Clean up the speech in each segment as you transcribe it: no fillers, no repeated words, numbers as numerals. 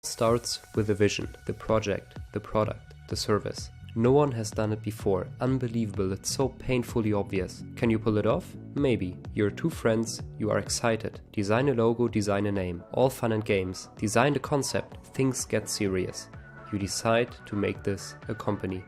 Starts with the vision, the project, the product, the service. No one has done it before. Unbelievable, it's so painfully obvious. Can you pull it off? Maybe. You're two friends, you are excited. Design a logo, design a name. All fun and games. Design the concept, things get serious. You decide to make this a company.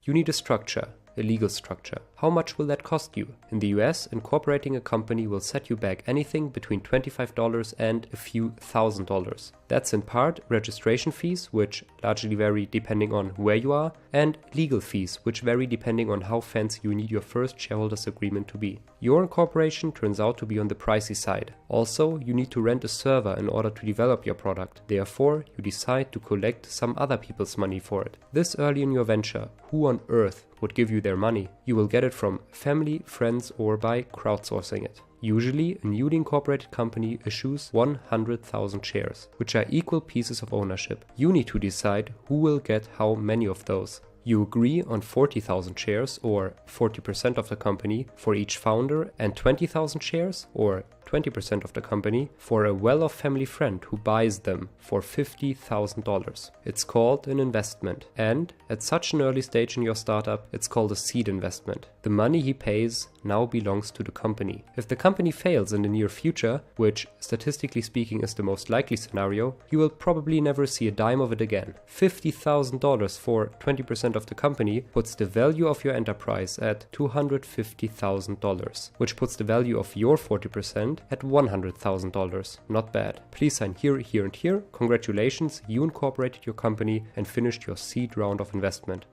You need a structure, a legal structure. How much will that cost you? In the US, incorporating a company will set you back anything between $25 and a few $1,000s. That's in part registration fees, which largely vary depending on where you are, and legal fees, which vary depending on how fancy you need your first shareholders agreement to be. Your incorporation turns out to be on the pricey side. Also, you need to rent a server in order to develop your product. Therefore, you decide to collect some other people's money for it. This early in your venture, who on earth would give you their money? You will get it from family, friends, or by crowdsourcing it. Usually, a newly incorporated company issues 100,000 shares, which are equal pieces of ownership. You need to decide who will get how many of those. You agree on 40,000 shares, or 40% of the company, for each founder, and 20,000 shares, or 20% of the company, for a well-off family friend who buys them for $50,000. It's called an investment, and at such an early stage in your startup, it's called a seed investment. The money he pays now belongs to the company. If the company fails in the near future, which statistically speaking is the most likely scenario, you will probably never see a dime of it again. $50,000 for 20% of the company puts the value of your enterprise at $250,000, which puts the value of your 40% at $100,000. Not bad. Please sign here, here, and here. Congratulations, you incorporated your company and finished your seed round of investment.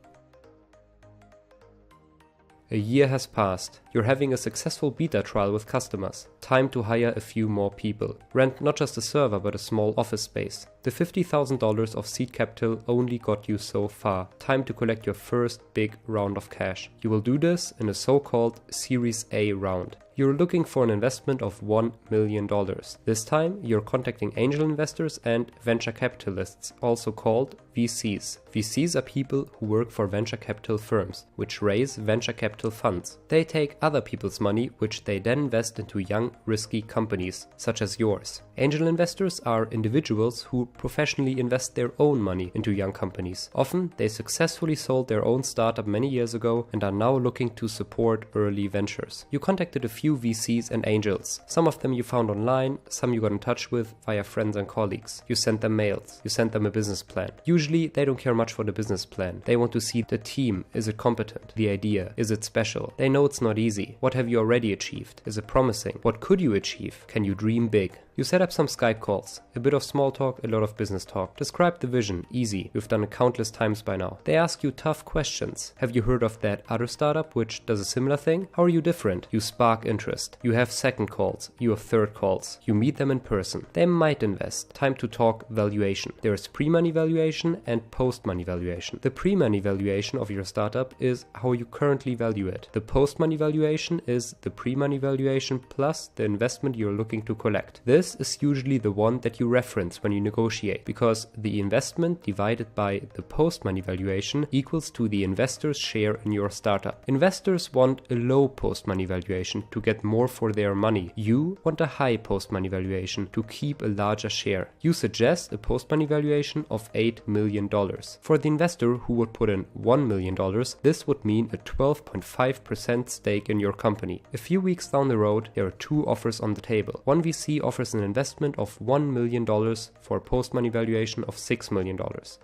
A year has passed. You're having a successful beta trial with customers. Time to hire a few more people. Rent not just a server but a small office space. The $50,000 of seed capital only got you so far. Time to collect your first big round of cash. You will do this in a so-called Series A round. You're looking for an investment of $1 million. This time, you're contacting angel investors and venture capitalists, also called VCs. VCs are people who work for venture capital firms, which raise venture capital funds. They take other people's money, which they then invest into young, risky companies, such as yours. Angel investors are individuals who professionally invest their own money into young companies. Often, they successfully sold their own startup many years ago and are now looking to support early ventures. You contacted a few VCs and angels. Some of them you found online, some you got in touch with via friends and colleagues. You sent them mails, you sent them a business plan. Usually, they don't care much for the business plan. They want to see the team. Is it competent? The idea. Is it special? They know it's not easy. What have you already achieved? Is it promising? What could you achieve? Can you dream big? You set up some Skype calls, a bit of small talk, a lot of business talk. Describe the vision, easy. You've done it countless times by now. They ask you tough questions. Have you heard of that other startup which does a similar thing? How are you different? You spark interest. You have second calls. You have third calls. You meet them in person. They might invest. Time to talk valuation. There is pre-money valuation and post-money valuation. The pre-money valuation of your startup is how you currently value it. The post-money valuation is the pre-money valuation plus the investment you're looking to collect. This is usually the one that you reference when you negotiate, because the investment divided by the post-money valuation equals to the investor's share in your startup. Investors want a low post-money valuation to get more for their money. You want a high post-money valuation to keep a larger share. You suggest a post-money valuation of $8 million. For the investor who would put in $1 million, this would mean a 12.5% stake in your company. A few weeks down the road, there are two offers on the table. One VC offers an investment of $1 million for a post-money valuation of $6 million.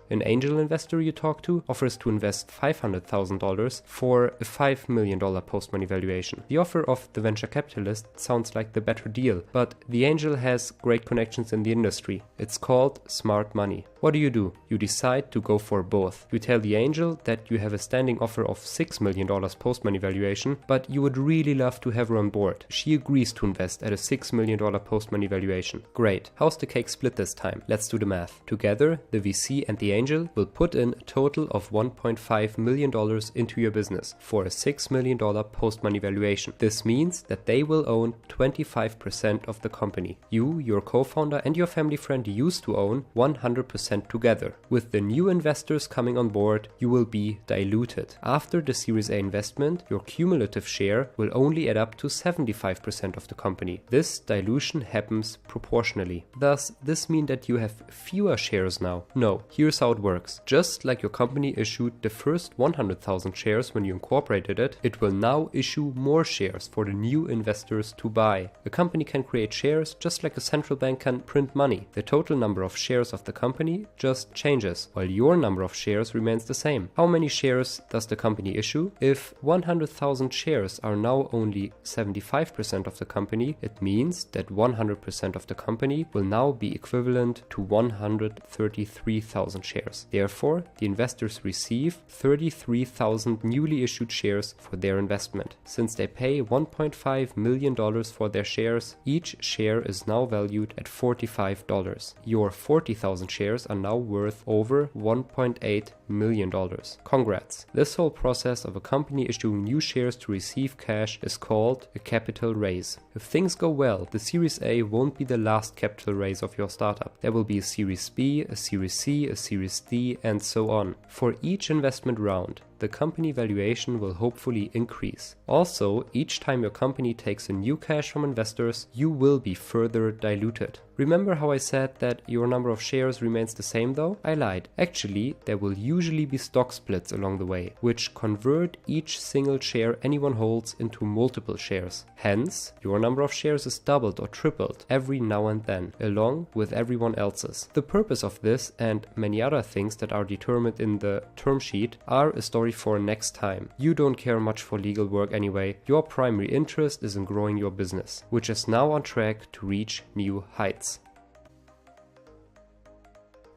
An angel investor you talk to offers to invest $500,000 for a $5 million post-money valuation. The offer of the venture capitalist sounds like the better deal, but the angel has great connections in the industry. It's called smart money. What do? You decide to go for both. You tell the angel that you have a standing offer of $6 million post-money valuation, but you would really love to have her on board. She agrees to invest at a $6 million post-money valuation. Great. How's the cake split this time? Let's do the math. Together, the VC and the angel will put in a total of $1.5 million into your business for a $6 million post-money valuation. This means that they will own 25% of the company. You, your co-founder, and your family friend used to own 100% 10% together. With the new investors coming on board, you will be diluted. After the Series A investment, your cumulative share will only add up to 75% of the company. This dilution happens proportionally. Does this mean that you have fewer shares now? No, here's how it works. Just like your company issued the first 100,000 shares when you incorporated it, it will now issue more shares for the new investors to buy. A company can create shares just like a central bank can print money. The total number of shares of the company just changes, while your number of shares remains the same. How many shares does the company issue? If 100,000 shares are now only 75% of the company, it means that 100% of the company will now be equivalent to 133,000 shares. Therefore, the investors receive 33,000 newly issued shares for their investment. Since they pay $1.5 million for their shares, each share is now valued at $45. Your 40,000 shares are now worth over $1.8 million. Congrats! This whole process of a company issuing new shares to receive cash is called a capital raise. If things go well, the Series A won't be the last capital raise of your startup. There will be a Series B, a Series C, a Series D, and so on. For each investment round, the company valuation will hopefully increase. Also, each time your company takes in new cash from investors, you will be further diluted. Remember how I said that your number of shares remains the same though? I lied. Actually, there will usually be stock splits along the way, which convert each single share anyone holds into multiple shares. Hence, your number of shares is doubled or tripled every now and then, along with everyone else's. The purpose of this and many other things that are determined in the term sheet are a story for next time. You don't care much for legal work anyway. Your primary interest is in growing your business, which is now on track to reach new heights.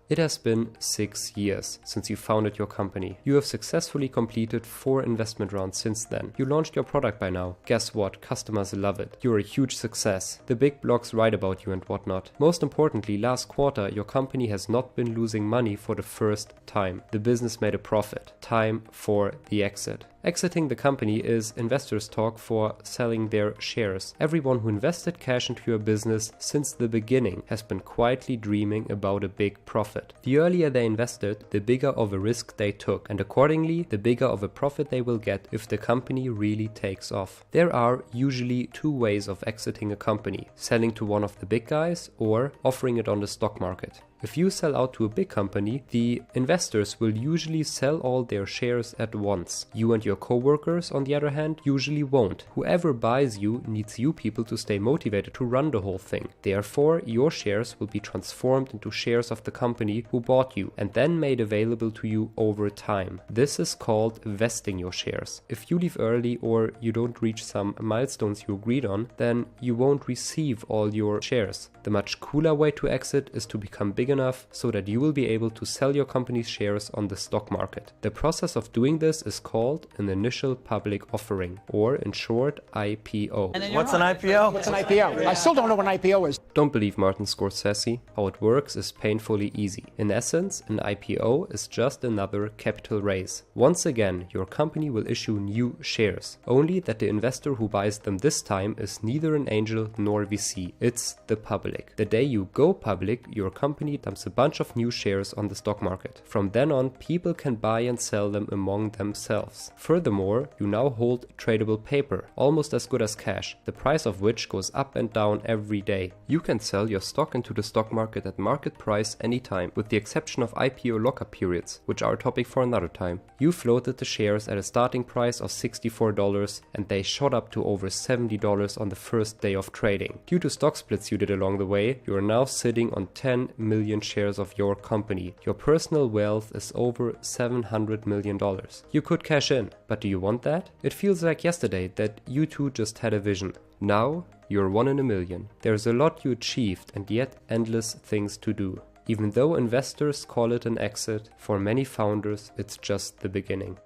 It has been 6 years since you founded your company. You have successfully completed 4 investment rounds since then. You launched your product by now. Guess what? Customers love it. You're a huge success. The big blogs write about you and whatnot. Most importantly, last quarter, your company has not been losing money for the first time. The business made a profit. Time for the exit. Exiting the company is investors' talk for selling their shares. Everyone who invested cash into your business since the beginning has been quietly dreaming about a big profit. The earlier they invested, the bigger of a risk they took, and accordingly, the bigger of a profit they will get if the company really takes off. There are usually 2 ways of exiting a company: selling to one of the big guys or offering it on the stock market. If you sell out to a big company, the investors will usually sell all their shares at once. You and your co-workers, on the other hand, usually won't. Whoever buys you needs you people to stay motivated to run the whole thing. Therefore, your shares will be transformed into shares of the company who bought you and then made available to you over time. This is called vesting your shares. If you leave early or you don't reach some milestones you agreed on, then you won't receive all your shares. The much cooler way to exit is to become big enough so that you will be able to sell your company's shares on the stock market. The process of doing this is called an initial public offering, or in short, IPO. What's an IPO? What's an IPO? I still don't know what an IPO is. Don't believe Martin Scorsese. How it works is painfully easy. In essence, an IPO is just another capital raise. Once again, your company will issue new shares, only that the investor who buys them this time is neither an angel nor VC. It's the public. The day you go public, your company dumps a bunch of new shares on the stock market. From then on, people can buy and sell them among themselves. Furthermore, you now hold tradable paper, almost as good as cash, the price of which goes up and down every day. You can sell your stock into the stock market at market price anytime, with the exception of IPO lockup periods, which are a topic for another time. You floated the shares at a starting price of $64 and they shot up to over $70 on the first day of trading. Due to stock splits you did along the way, you are now sitting on 10 million shares of your company. Your personal wealth is over $700 million. You could cash in, but do you want that? It feels like yesterday that you two just had a vision. Now, you're 1 in a million. There's a lot you achieved and yet endless things to do. Even though investors call it an exit, for many founders it's just the beginning.